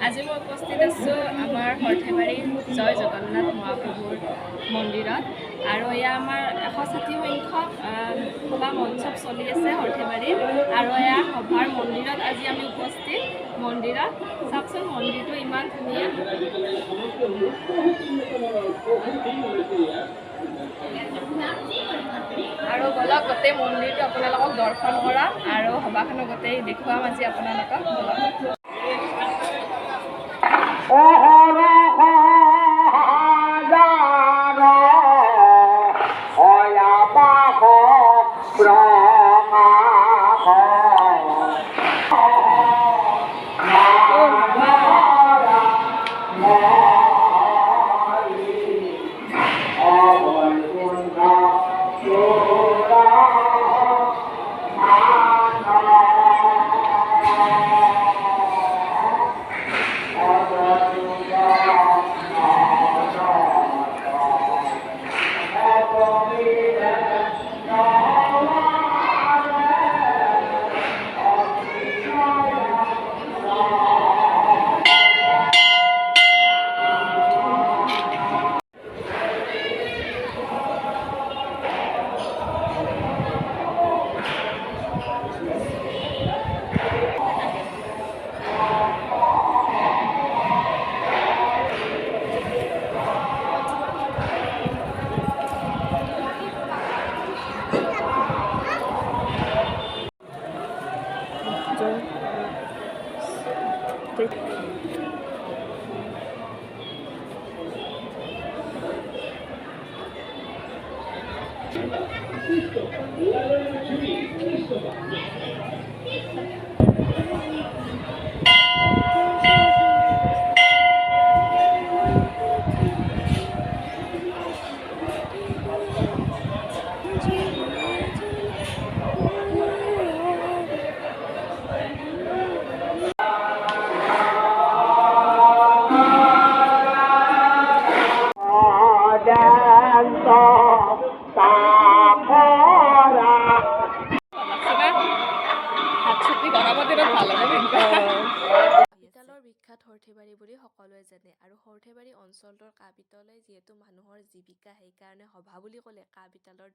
আজি মই উপস্থিত আছোঁ আমাৰ সৰ্থেবাৰী জয় জগন্নাথ মহাপ্ৰভুৰ মন্দিৰত আৰু এয়া আমাৰ 160 সংখ্যক সভা মহোৎসৱ চলি আছে সৰ্থেবাৰীত আৰু এয়া সভাৰ মন্দিৰত আজি আমি উপস্থিত মন্দিৰত চাওকচোন মন্দিৰটো ইমান ধুনীয়া আৰু বলক গোটেই মন্দিৰটো আপোনালোকক দৰ্শন কৰা আৰু সভাখনো গোটেই দেখুৱাম আজি আপোনালোকক বিখ্যাত সৰ্থেবাৰী বুলি সকলোৱে জানে আৰু সৰ্থেবাৰী অঞ্চলটোৰ কাঁহ পিতলে যিহেতু মানুহৰ জীৱিকা সেইকাৰণে সভা বুলি ক'লে কাঁহ পিতলৰ